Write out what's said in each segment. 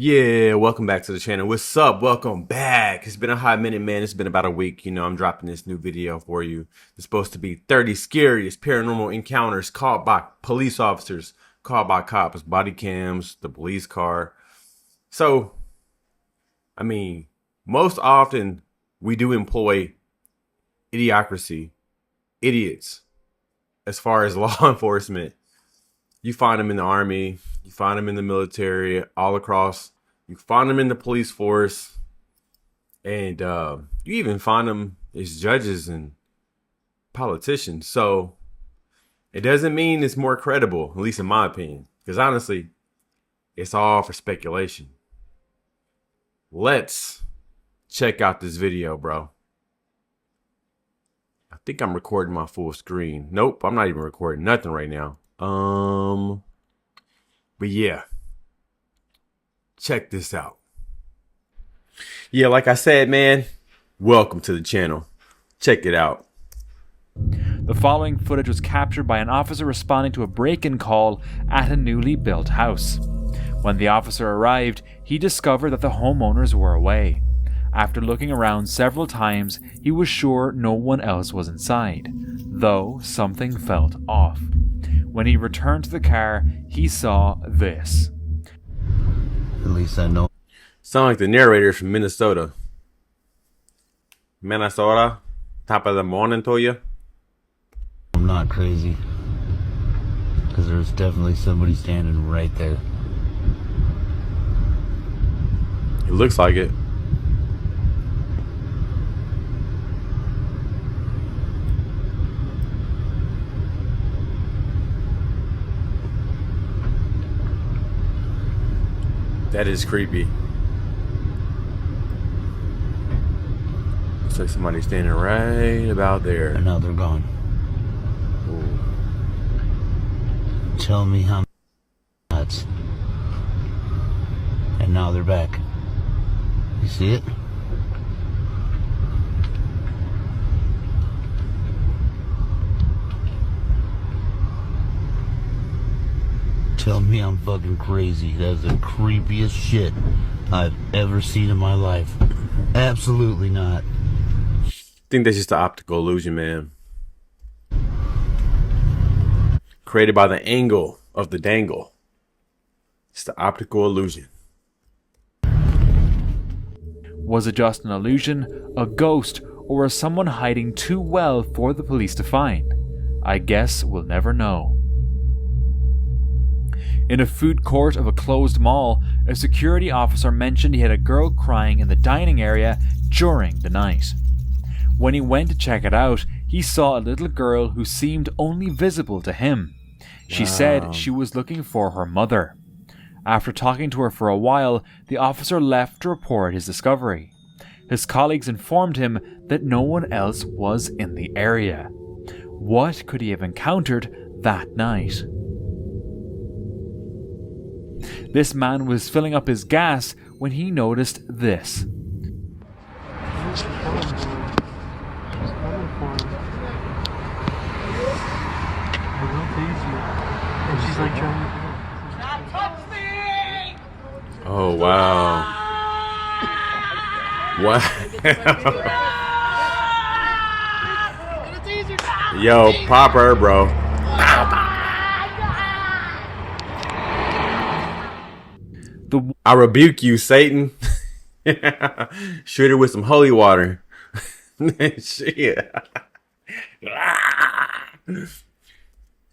Yeah, welcome back to the channel. What's up? Welcome back. It's been a hot minute, man. It's been about a week. You know, I'm dropping this new video for you. It's supposed to be 30 scariest paranormal encounters caught by police officers, caught by cops, body cams, the police car. So, I mean, most often we do employ idiocracy, idiots, as far as law enforcement. You find them in the army, you find them in the military, all across. You find them in the police force, and you even find them as judges and politicians. So it doesn't mean it's more credible, at least in my opinion, because honestly, it's all for speculation. Let's check out this video, bro. I think I'm recording my full screen. Nope, I'm not even recording nothing right now. But yeah, check this out. Yeah, like I said, man, welcome to the channel. Check it out. The following footage was captured by an officer responding to a break-in call at a newly built house. When the officer arrived, he discovered that the homeowners were away. After looking around several times, he was sure no one else was inside, though something felt off. When he returned to the car, he saw this. At least I know. Sound like the narrator from Minnesota. Minnesota, top of the morning to you. I'm not crazy. Because there's definitely somebody standing right there. It looks like it. That is creepy. Looks like somebody's standing right about there. And now they're gone. Ooh. Tell me how nuts. And now they're back. You see it? Tell me I'm fucking crazy. That's the creepiest shit I've ever seen in my life. Absolutely not. I think that's just an optical illusion, man. Created by the angle of the dangle. It's the optical illusion. Was it just an illusion, a ghost, or was someone hiding too well for the police to find? I guess we'll never know. In a food court of a closed mall, a security officer mentioned he had a girl crying in the dining area during the night. When he went to check it out, he saw a little girl who seemed only visible to him. She said she was looking for her mother. After talking to her for a while, the officer left to report his discovery. His colleagues informed him that no one else was in the area. What could he have encountered that night? This man was filling up his gas when he noticed this. Oh, wow. Wow. Yo, pop her, bro. I rebuke you, Satan. Shoot her with some holy water. Shit. The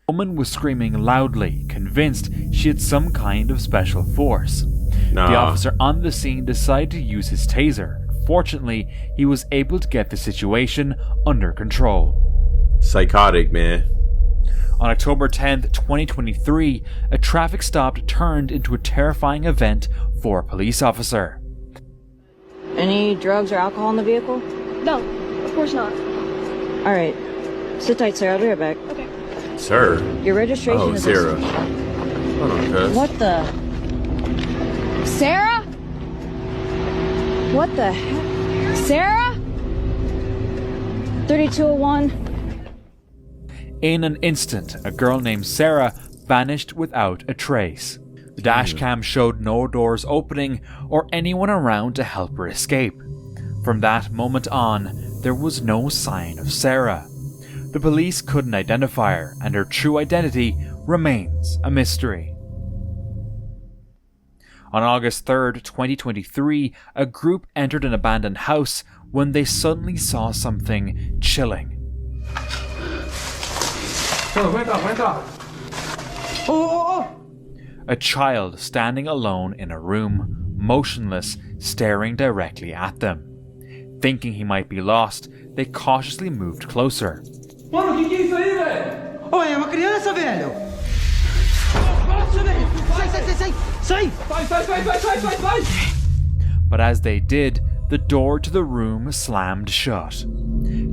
woman was screaming loudly, convinced she had some kind of special force. Nah. The officer on the scene decided to use his taser. Fortunately, he was able to get the situation under control. Psychotic, man. On October 10th, 2023, a traffic stop turned into a terrifying event for a police officer. Any drugs or alcohol in the vehicle? No, of course not. Alright. Sit tight, Sarah. I'll be right back. Okay. Sir. Your registration Oh, is... Sarah. Hold on, cuz. What the... Sarah? What the heck? Sarah? 3201. In an instant, a girl named Sarah vanished without a trace. The dash cam showed no doors opening or anyone around to help her escape. From that moment on, there was no sign of Sarah. The police couldn't identify her, and her true identity remains a mystery. On August 3rd, 2023, a group entered an abandoned house when they suddenly saw something chilling. A child standing alone in a room, motionless, staring directly at them. Thinking he might be lost, they cautiously moved closer. Mano, que é isso aí, velho? Oi, é uma criança, velho! Sai! Sai! But as they did, the door to the room slammed shut.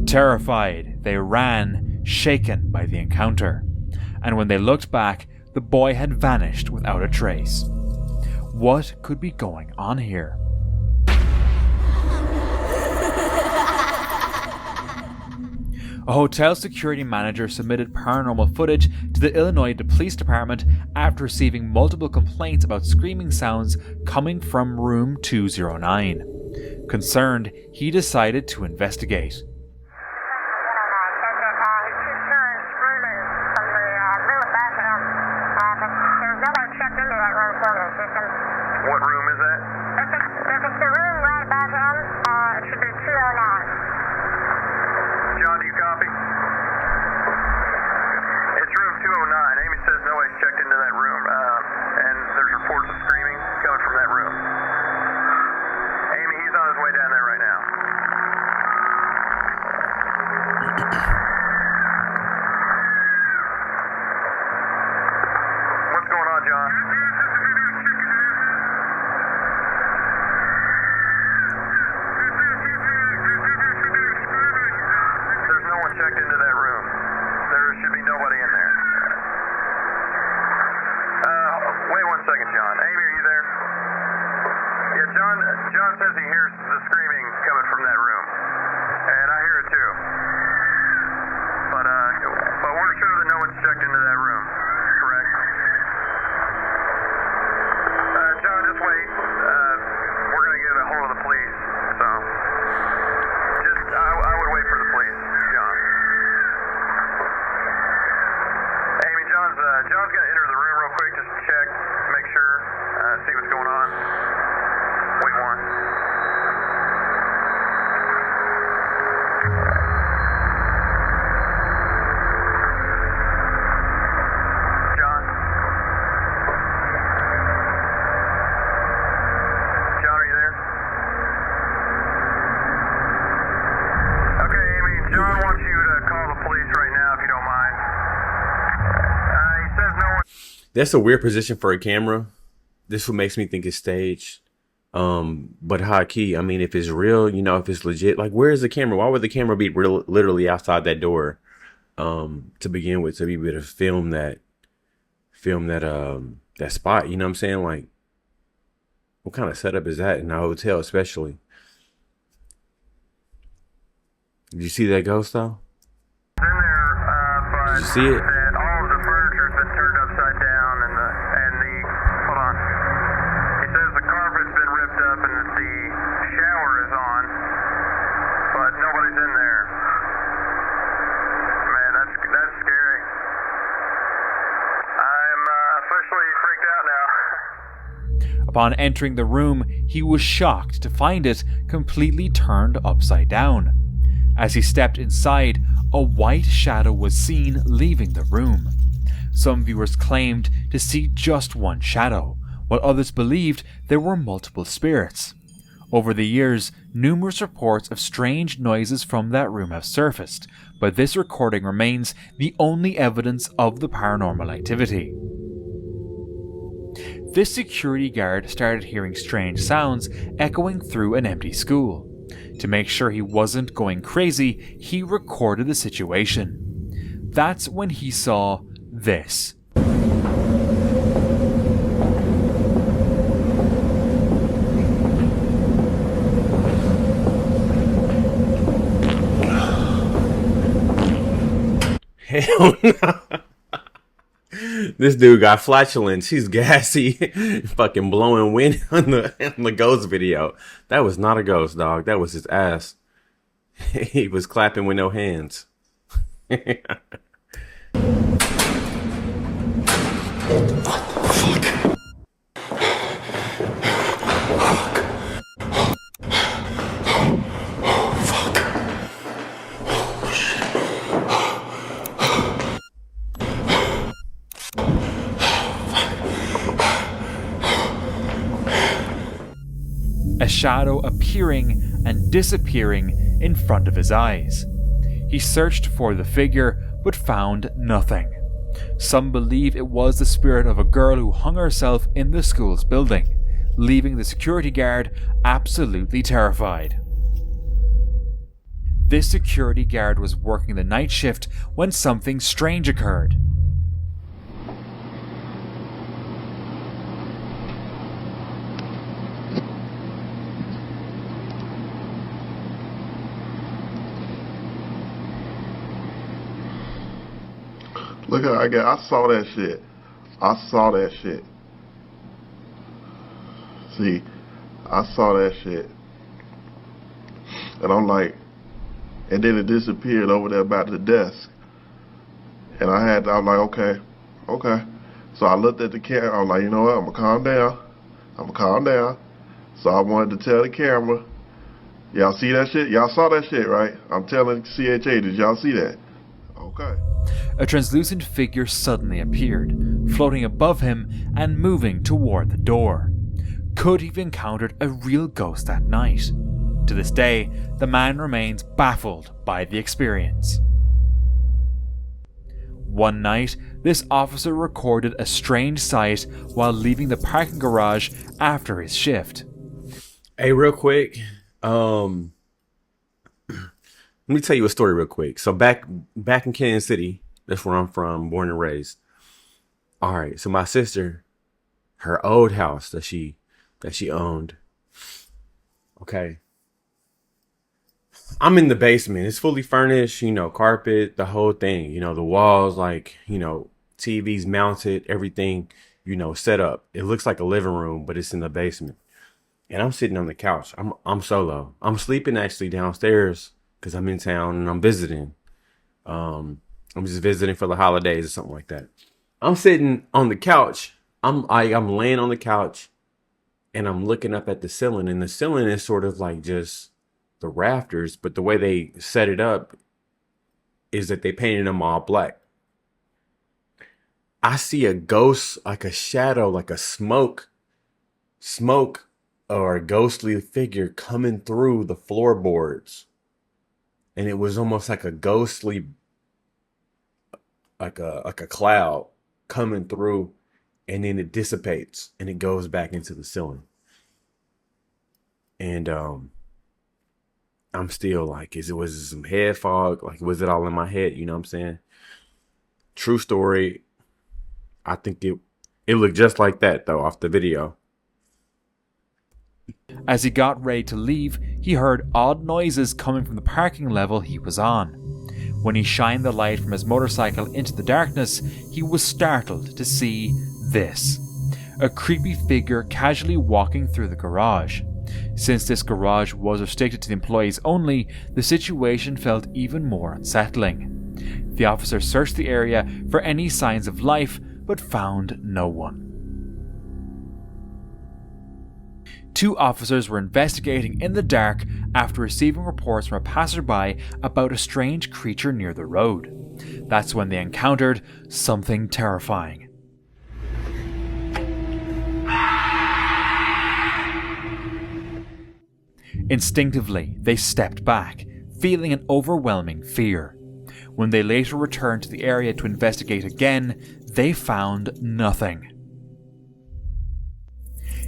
Terrified, they ran, shaken by the encounter. And when they looked back, the boy had vanished without a trace. What could be going on here? A hotel security manager submitted paranormal footage to the Illinois Police Department after receiving multiple complaints about screaming sounds coming from room 209. Concerned, he decided to investigate. What room is that? It's the room right above him. It should be 209. John, do you copy? It's room 209. Amy says nobody's checked into that room, and there's reports of screaming coming from that room. Amy, he's on his way down there right now. What's going on, John? There's no one checked into that room. There should be nobody in there. Wait 1 second, John. Amy, are you there? Yeah, John says he hears the screaming coming from that room. And I hear it too. But we're sure that no one's checked into that room. Correct? John, just wait. We're going to get a hold of the police. So, I would wait for the police, John. Amy, John's going to enter the room real quick just to check, make sure, see what's going on. Wait one. John? John, are you there? Okay, Amy, John wants you to call the police right now if you don't mind. He says no one... That's a weird position for a camera. This what makes me think it's staged. But high key, I mean, if it's real, you know, if it's legit, like, where is the camera? Why would the camera be literally outside that door, to begin with, to be able to film that spot? You know what I'm saying? Like, what kind of setup is that in a hotel, especially? Did you see that ghost though? in there, but Did you see it? that all of the furniture's been turned upside down, and the hold on. He says the carpet's been ripped up and that the shower is on, but nobody's in there. Man, that's scary. I'm officially freaked out now. Upon entering the room, he was shocked to find it completely turned upside down. As he stepped inside, a white shadow was seen leaving the room. Some viewers claimed to see just one shadow, while others believed there were multiple spirits. Over the years, numerous reports of strange noises from that room have surfaced, but this recording remains the only evidence of the paranormal activity. This security guard started hearing strange sounds echoing through an empty school. To make sure he wasn't going crazy, he recorded the situation. That's when he saw this. Hell no. This dude got flatulence. He's gassy. Fucking blowing wind on the ghost video. That was not a ghost, dog. That was his ass. He was clapping with no hands. A shadow appearing and disappearing in front of his eyes. He searched for the figure, but found nothing. Some believe it was the spirit of a girl who hung herself in the school's building, leaving the security guard absolutely terrified. This security guard was working the night shift when something strange occurred. Look at I saw that shit. I saw that shit. See, I saw that shit. And I'm like, and then it disappeared over there by the desk. And I was like, okay. So I looked at the camera. I was like, you know what? I'm gonna calm down. So I wanted to tell the camera, y'all see that shit? Y'all saw that shit, right? I'm telling CHA, did y'all see that? Okay. A translucent figure suddenly appeared, floating above him and moving toward the door. Could he have encountered a real ghost that night? To this day, the man remains baffled by the experience. One night, this officer recorded a strange sight while leaving the parking garage after his shift. Hey, real quick, let me tell you a story real quick. So back in Kansas City, that's where I'm from, born and raised. All right, so my sister, her old house that she owned. Okay. I'm in the basement. It's fully furnished, carpet, the whole thing, the walls, TVs mounted, everything, set up. It looks like a living room, but it's in the basement. And I'm sitting on the couch. I'm solo. I'm sleeping actually downstairs because I'm in town and I'm visiting. I'm just visiting for the holidays or something like that. I'm sitting on the couch. I'm laying on the couch and I'm looking up at the ceiling, and the ceiling is sort of like just the rafters, but the way they set it up is that they painted them all black. I see a ghost, like a shadow, like a smoke or a ghostly figure coming through the floorboards. And it was almost like a ghostly, like a cloud coming through, and then it dissipates and it goes back into the ceiling. And I'm still like, was it some head fog? Like, was it all in my head? You know what I'm saying? True story. I think it looked just like that though off the video. As he got ready to leave, he heard odd noises coming from the parking level he was on. When he shined the light from his motorcycle into the darkness, he was startled to see this. A creepy figure casually walking through the garage. Since this garage was restricted to the employees only, the situation felt even more unsettling. The officer searched the area for any signs of life, but found no one. Two officers were investigating in the dark after receiving reports from a passerby about a strange creature near the road. That's when they encountered something terrifying. Instinctively, they stepped back, feeling an overwhelming fear. When they later returned to the area to investigate again, they found nothing.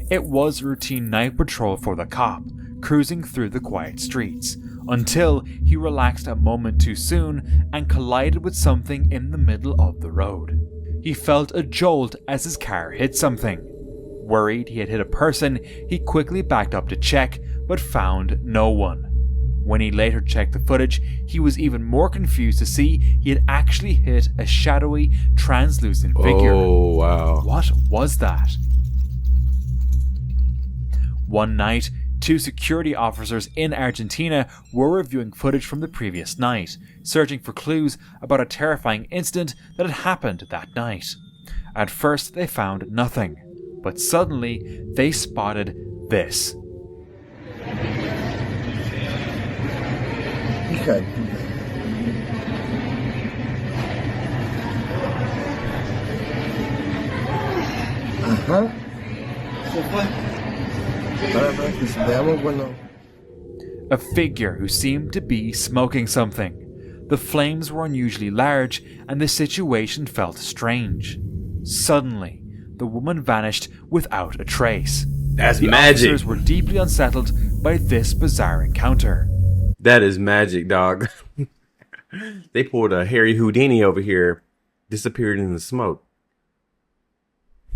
It was routine night patrol for the cop, cruising through the quiet streets, until he relaxed a moment too soon and collided with something in the middle of the road. He felt a jolt as his car hit something. Worried he had hit a person, he quickly backed up to check, but found no one. When he later checked the footage, he was even more confused to see he had actually hit a shadowy, translucent figure. Oh, wow. What was that? One night, 2 security officers in Argentina were reviewing footage from the previous night, searching for clues about a terrifying incident that had happened that night. At first, they found nothing, but suddenly they spotted this. Okay. Ajá. Se fue. Veamos cuando. A figure who seemed to be smoking something. The flames were unusually large and the situation felt strange. Suddenly, the woman vanished without a trace. That's The magic. officers were deeply unsettled by this bizarre encounter. That is magic, dog. They pulled a Harry Houdini over here, disappeared in the smoke.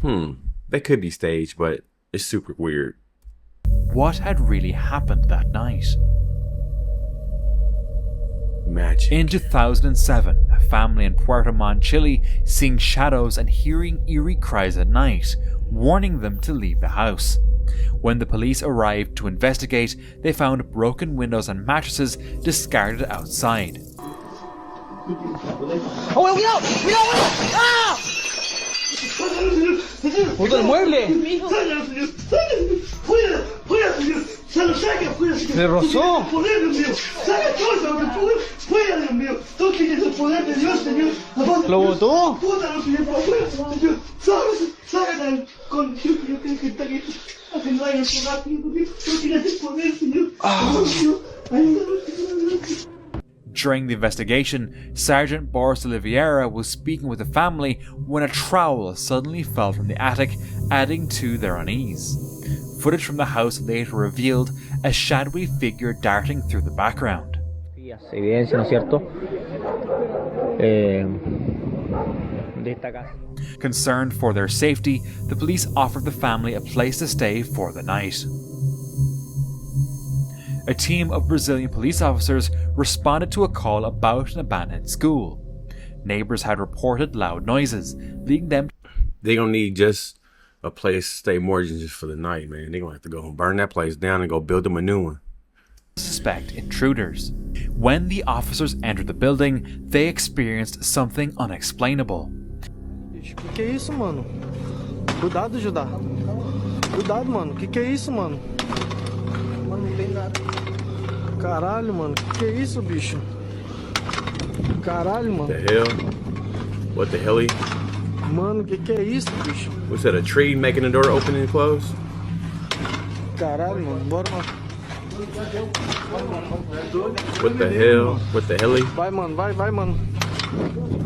That could be staged, but it's super weird. What had really happened that night? Magic. In 2007, a family in Puerto Montt, Chile, seeing shadows and hearing eerie cries at night, warning them to leave the house. When the police arrived to investigate, they found broken windows and mattresses discarded outside. ¡Oh, cuidado! ¡Cuidado! ¡Ah! ¡Puto el mueble! ¡Fuera! ¡Fuera, señor! ¡Se lo saca! ¡Fuera, señor! ¡Se rozó! ¡Poder de Dios! ¡Saca todo! ¡Fuera, Dios mío! ¡Toque el poder de Dios, señor! ¿Lo botó? ¡Bótalo, señor! ¡Fuera, señor! ¡Sácalo! Con Dios, yo creo que está aquí haciendo algo rápido, porque no tiene el poder, señor. ¡Dios! ¡Ayúdame, señor! During the investigation, Sergeant Boris Oliveira was speaking with the family when a trowel suddenly fell from the attic, adding to their unease. Footage from the house later revealed a shadowy figure darting through the background. Evidencia, ¿no es cierto? De esta casa. Concerned for their safety, the police offered the family a place to stay for the night. A team of Brazilian police officers responded to a call about an abandoned school. Neighbors had reported loud noises, leading them They gonna need just a place to stay more than just for the night, man. They gonna have to go and burn that place down and go build them a new one. to suspect intruders. When the officers entered the building, they experienced something unexplainable. Que é isso, mano? Cuidado, Judá. Cuidado, mano. Que é isso, mano? Mano, não tem nada. Caralho, mano. Que é isso, bicho? Caralho, mano. The hell? What the hell? Mano, que é isso, bicho? Was that a tree making the door open and close? Caralho, mano. Bora, mano. What the hell? What the hell? Vai, mano. Vai, vai, mano.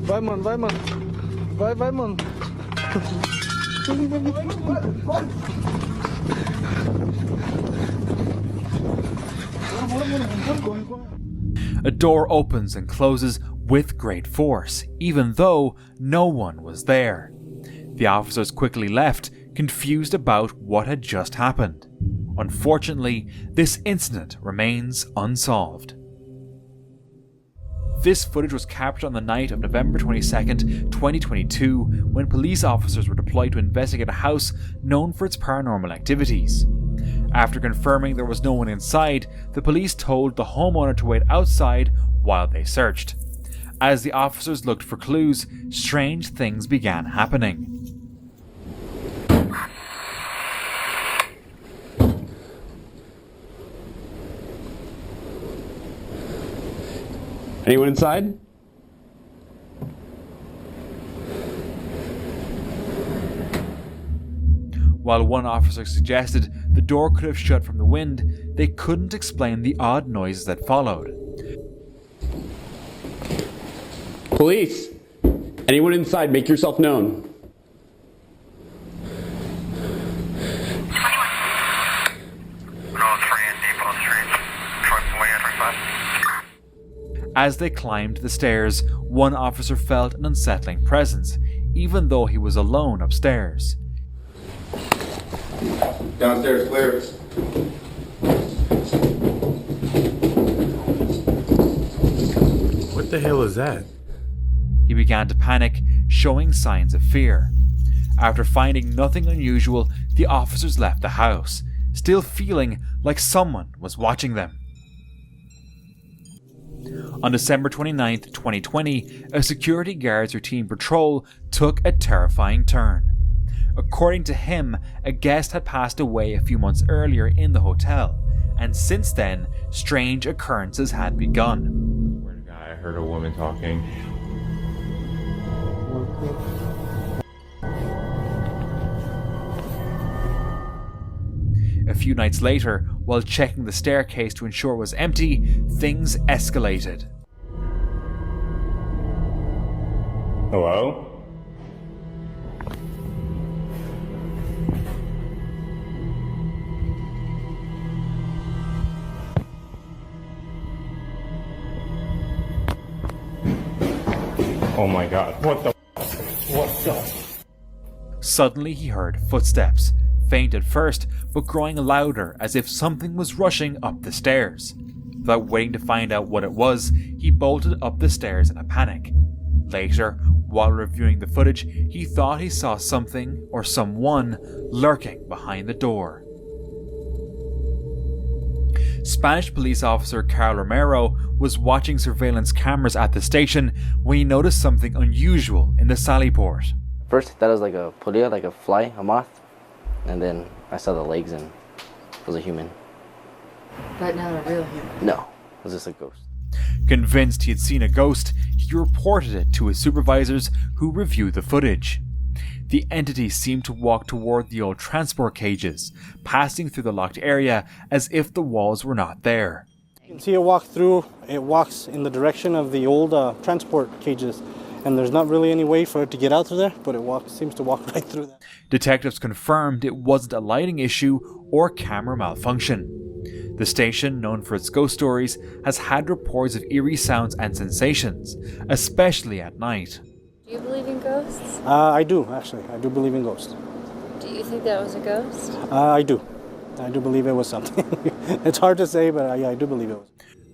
Vai, mano. Vai, mano. Vai, vai, mano. A door opens and closes with great force, even though no one was there. The officers quickly left, confused about what had just happened. Unfortunately, this incident remains unsolved. This footage was captured on the night of November 22nd, 2022, when police officers were deployed to investigate a house known for its paranormal activities. After confirming there was no one inside, the police told the homeowner to wait outside while they searched. As the officers looked for clues, strange things began happening. Anyone inside? While one officer suggested the door could have shut from the wind, they couldn't explain the odd noises that followed. Police! Anyone inside, make yourself known. As they climbed the stairs, one officer felt an unsettling presence, even though he was alone upstairs. Downstairs clear. the hell is that? He began to panic, showing signs of fear. After finding nothing unusual, the officers left the house, still feeling like someone was watching them. On December 29, 2020, a security guard's routine patrol took a terrifying turn. According to him, a guest had passed away a few months earlier in the hotel, and since then, strange occurrences had begun. I heard a woman talking. A few nights later, while checking the staircase to ensure it was empty, things escalated. Hello? Oh my god, what the? Suddenly he heard footsteps, faint at first, but growing louder as if something was rushing up the stairs. Without waiting to find out what it was, he bolted up the stairs in a panic. Later, while reviewing the footage, he thought he saw something or someone lurking behind the door. Spanish police officer Carl Romero was watching surveillance cameras at the station when he noticed something unusual in the sally port. First, I thought it was like a polilla, like a fly, a moth, and then I saw the legs and it was a human. But not a real human. No, it was just a ghost. Convinced he had seen a ghost, he reported it to his supervisors who reviewed the footage. The entity seemed to walk toward the old transport cages, passing through the locked area as if the walls were not there. You can see it walk through. It walks in the direction of the old transport cages, and there's not really any way for it to get out through there, but it seems to walk right through that. Detectives confirmed it wasn't a lighting issue or camera malfunction. The station, known for its ghost stories, has had reports of eerie sounds and sensations, especially at night. Do you believe in ghosts? I do, actually. I do believe in ghosts. Do you think that was a ghost? I do. I do believe it was something. It's hard to say, but I do believe it was.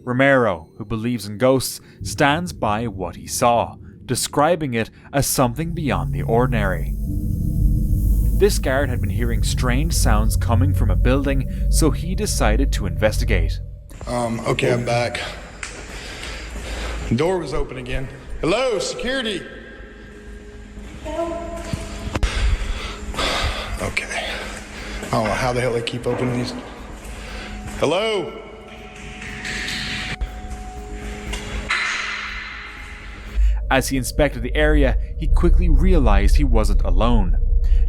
Romero, who believes in ghosts, stands by what he saw, describing it as something beyond the ordinary. This guard had been hearing strange sounds coming from a building, so he decided to investigate. Okay, I'm back. Door was open again. Hello, security! Okay. I don't know how the hell they keep opening these. Hello? As he inspected the area, he quickly realized he wasn't alone.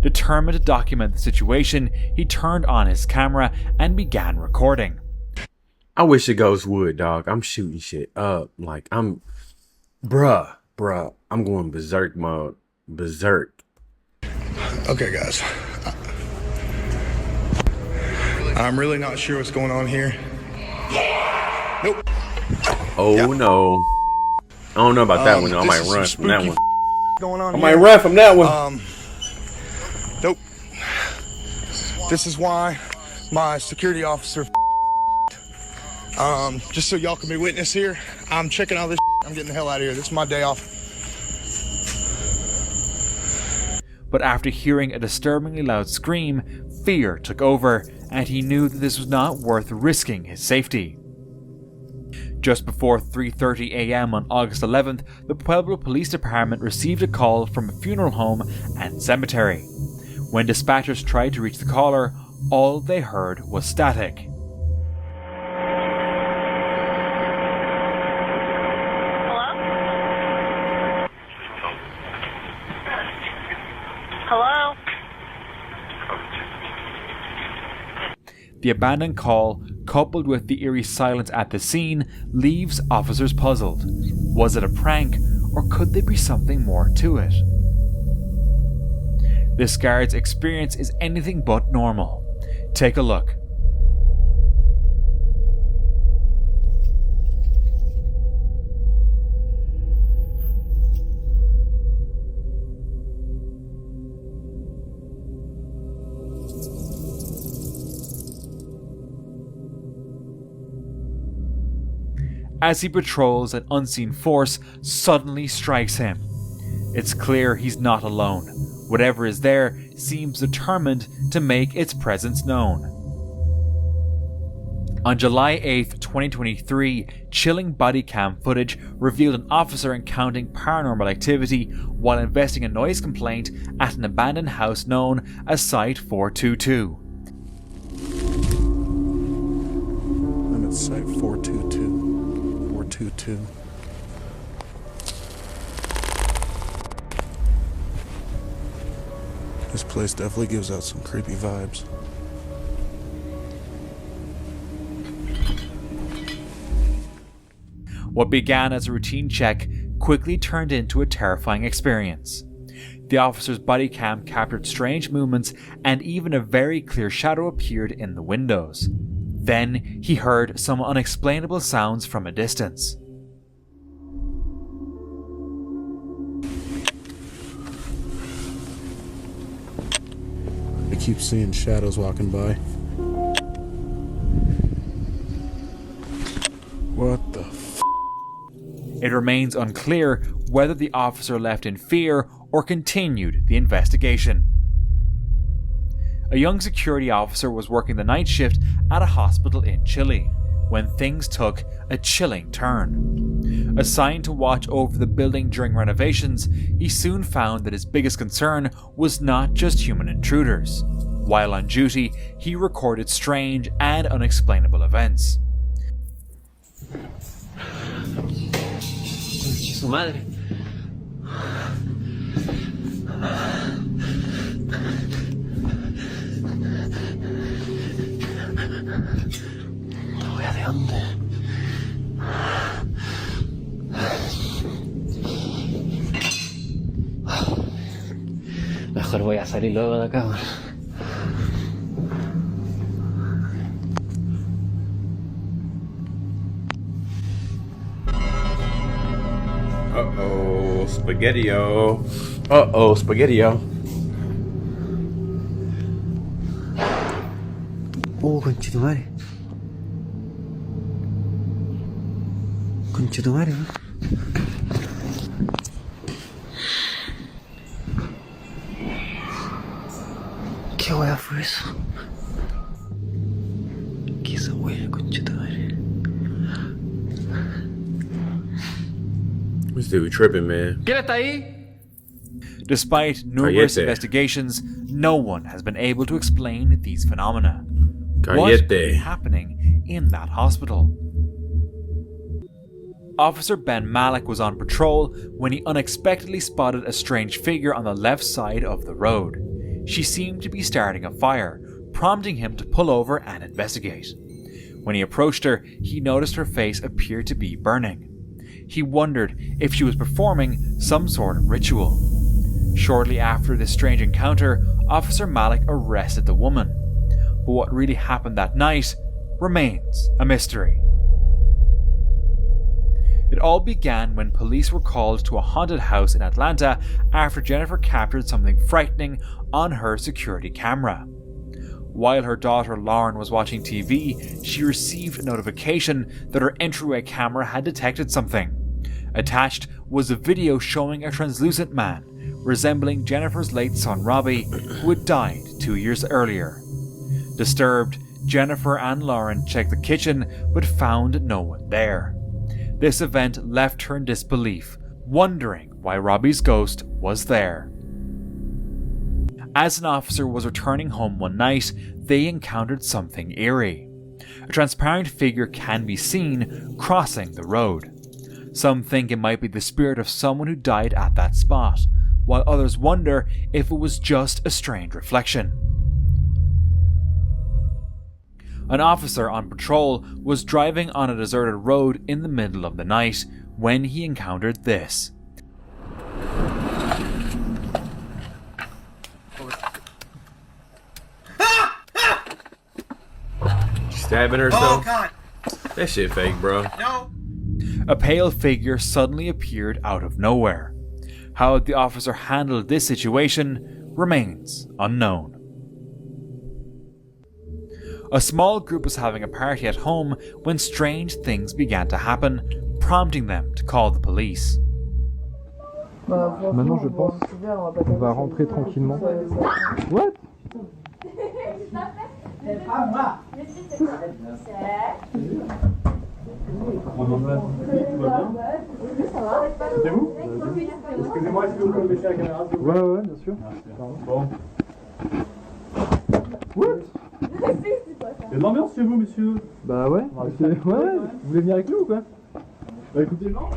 Determined to document the situation, he turned on his camera and began recording. I wish a ghost would, dog. I'm shooting shit up. Like, bruh, I'm going berserk mode. Berserk. Okay, guys. I'm really not sure what's going on here. Nope. Oh, yeah. No. I don't know about that one. I might run from that one. Going on I might run from that one. Nope. This is why my security officer just so y'all can be witness here, I'm checking all this I'm getting the hell out of here. This is my day off. But after hearing a disturbingly loud scream, fear took over, and he knew that this was not worth risking his safety. Just before 3:30 a.m. on August 11th, the Pueblo Police Department received a call from a funeral home and cemetery. When dispatchers tried to reach the caller, all they heard was static. Hello? The abandoned call, coupled with the eerie silence at the scene, leaves officers puzzled. Was it a prank, or could there be something more to it? This guard's experience is anything but normal. Take a look. As he patrols, an unseen force suddenly strikes him. It's clear he's not alone. Whatever is there seems determined to make its presence known. On July 8th, 2023, chilling body cam footage revealed an officer encountering paranormal activity while investigating a noise complaint at an abandoned house known as Site 422. I'm at Site 422. 422. This place definitely gives out some creepy vibes. What began as a routine check quickly turned into a terrifying experience. The officer's body cam captured strange movements and even a very clear shadow appeared in the windows. Then he heard some unexplainable sounds from a distance. I keep seeing shadows walking by. What the f***? It remains unclear whether the officer left in fear or continued the investigation. A young security officer was working the night shift at a hospital in Chile when things took a chilling turn. Assigned to watch over the building during renovations, he soon found that his biggest concern was not just human intruders. While on duty, he recorded strange and unexplainable events. Su madre. No voy a de dónde. Mejor voy a salir luego de acá. Uh-oh, spaghetti-o. Uh-oh, spaghetti-o. Conchetumare. Conchetumare, ¿no? ¿Qué wea fue eso? ¿Qué esa wea, conchetumare? This dude tripping, man. ¿Quién está ahí? Despite numerous Callete. investigations, no one has been able to explain these phenomena. What Callete. could be happening in that hospital? Officer Ben Malik was on patrol when he unexpectedly spotted a strange figure on the left side of the road. She seemed to be starting a fire, prompting him to pull over and investigate. When he approached her, he noticed her face appeared to be burning. He wondered if she was performing some sort of ritual. Shortly after this strange encounter, Officer Malik arrested the woman. But what really happened that night remains a mystery. It all began when police were called to a haunted house in Atlanta after Jennifer captured something frightening on her security camera. While her daughter Lauren was watching TV, she received a notification that her entryway camera had detected something. Attached was a video showing a translucent man, resembling Jennifer's late son Robbie, who had died 2 years earlier. Disturbed, Jennifer and Lauren checked the kitchen but found no one there. This event left her in disbelief, wondering why Robbie's ghost was there. As an officer was returning home one night, they encountered something eerie. A transparent figure can be seen crossing the road. Some think it might be the spirit of someone who died at that spot, while others wonder if it was just a strange reflection. An officer on patrol was driving on a deserted road in the middle of the night when he encountered this. Stabbing herself? Oh, God. That shit fake, bro. No. A pale figure suddenly appeared out of nowhere. How the officer handled this situation remains unknown. A small group was having a party at home when strange things began to happen, prompting them to call the police. Maintenant, je pense qu'on va rentrer tranquillement. What? C'était vous? Excusez-moi, est-ce que vous pouvez baisser la caméra? Ouais, bien sûr. Bon. What? Il y a de l'ambiance chez vous, monsieur? Bah ouais, ouais, vous voulez venir avec nous ou quoi? Bah écoutez, non.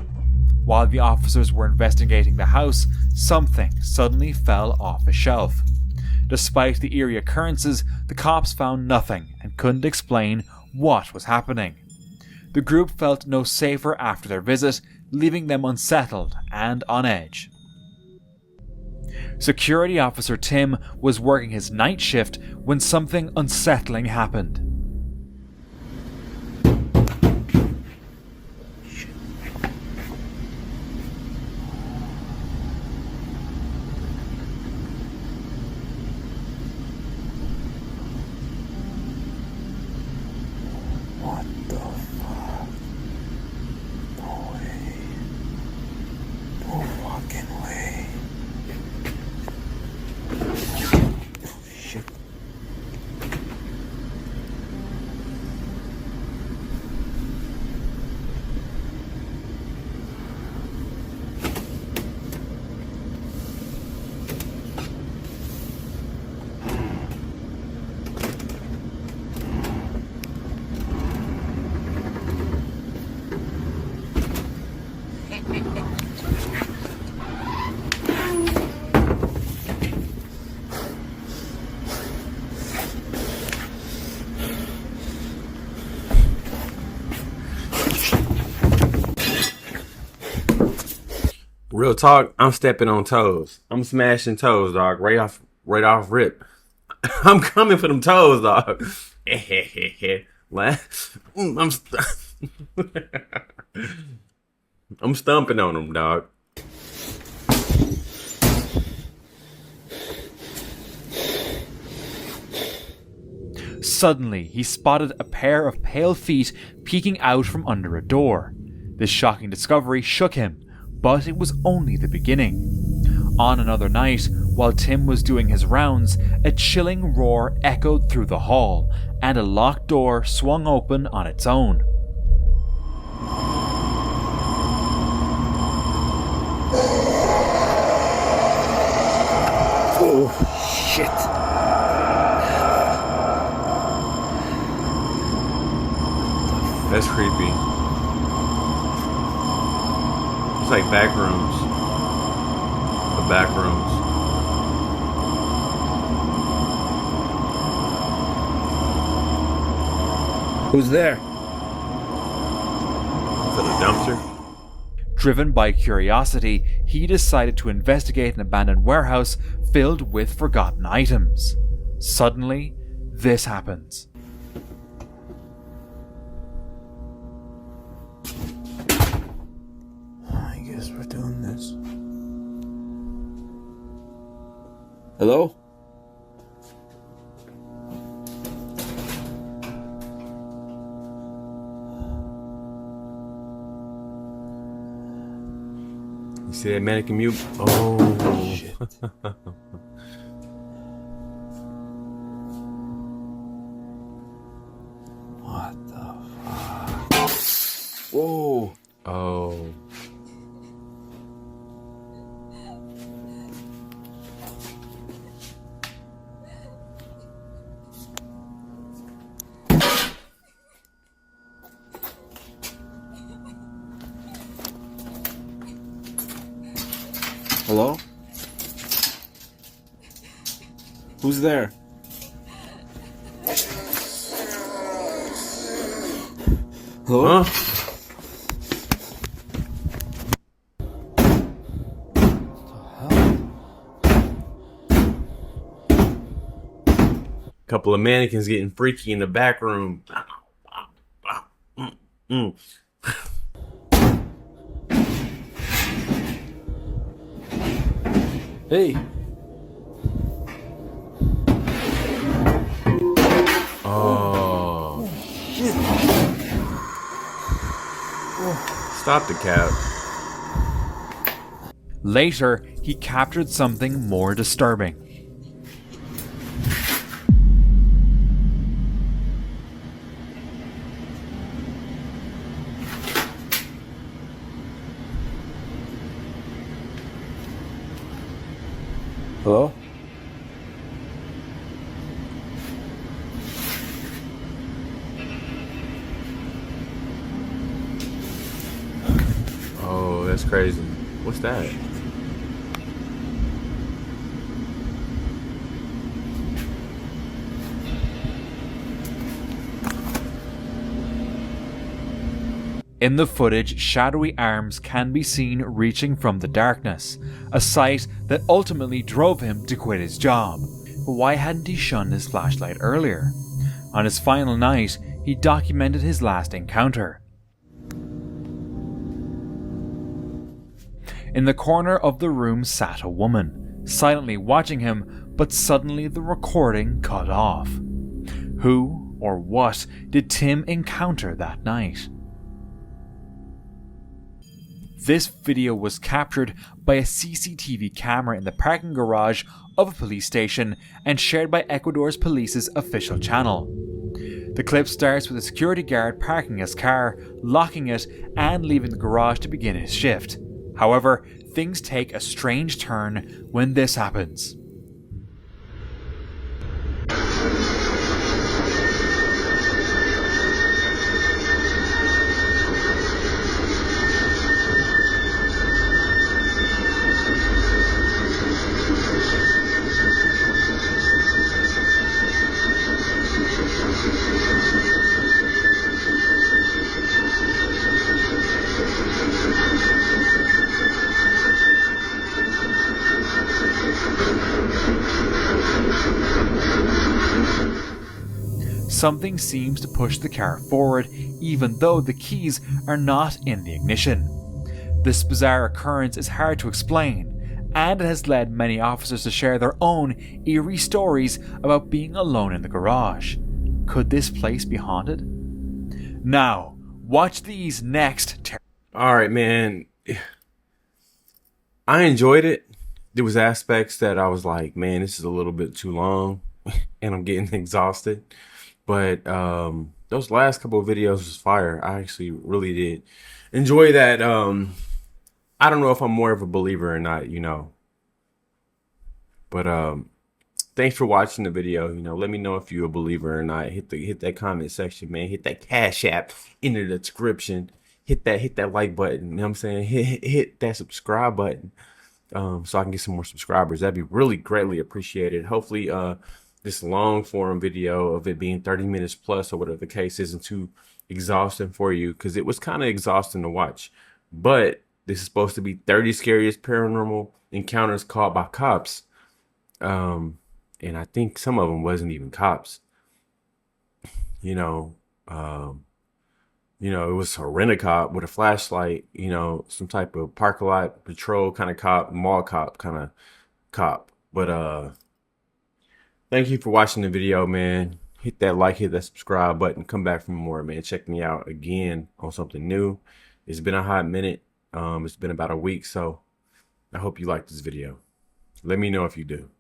While the officers were investigating the house, something suddenly fell off a shelf. Despite the eerie occurrences, the cops found nothing and couldn't explain what was happening. The group felt no safer after their visit, leaving them unsettled and on edge. Security officer Tim was working his night shift when something unsettling happened. What the fuck? No way. No fucking way. Oh, shit. Real talk, I'm stepping on toes. I'm smashing toes, dog. Right off rip. I'm coming for them toes, dog. I'm stomping on them, dog. Suddenly, he spotted a pair of pale feet peeking out from under a door. This shocking discovery shook him, but it was only the beginning. On another night, while Tim was doing his rounds, a chilling roar echoed through the hall, and a locked door swung open on its own. Oh, shit. That's creepy. It's like back rooms. The back rooms. Who's there? Is that a dumpster? Driven by curiosity, he decided to investigate an abandoned warehouse filled with forgotten items. Suddenly, this happens. I guess we're doing this. Hello? You see that mannequin mute? Oh, shit. What the fuck? Whoa. Oh. Hello? Who's there? Hello? Huh? Couple of mannequins getting freaky in the back room. Hey. Oh. shit. Stop the cab. Later, he captured something more disturbing. Hello? Oh, that's crazy. What's that? In the footage, shadowy arms can be seen reaching from the darkness, a sight that ultimately drove him to quit his job. But why hadn't he shunned his flashlight earlier? On his final night, he documented his last encounter. In the corner of the room sat a woman, silently watching him, but suddenly the recording cut off. Who or what did Tim encounter that night? This video was captured by a CCTV camera in the parking garage of a police station and shared by Ecuador's police's official channel. The clip starts with a security guard parking his car, locking it, and leaving the garage to begin his shift. However, things take a strange turn when this happens. Something seems to push the car forward, even though the keys are not in the ignition. This bizarre occurrence is hard to explain, and it has led many officers to share their own eerie stories about being alone in the garage. Could this place be haunted? Now, watch these next. Alright, man. I enjoyed it. There was aspects that I was like, man, this is a little bit too long, and I'm getting exhausted. But those last couple of videos was fire. I actually really did enjoy that. I don't know if I'm more of a believer or not, you know. But thanks for watching the video. You know, let me know if you're a believer or not. Hit that comment section, man. Hit that Cash App in the description. Hit that like button. You know what I'm saying? Hit that subscribe button. So I can get some more subscribers. That'd be really greatly appreciated. Hopefully this long form video of it being 30 minutes plus or whatever the case isn't too exhausting for you, because it was kind of exhausting to watch. But this is supposed to be 30 scariest paranormal encounters caught by cops. And I think some of them wasn't even cops. You know, it was a rent-a-cop with a flashlight, you know, some type of parking lot patrol kind of cop, mall cop kind of cop. But thank you for watching the video, man. Hit that like, hit that subscribe button. Come back for more, man. Check me out again on something new. It's been a hot minute. It's been about a week, so I hope you like this video. Let me know if you do.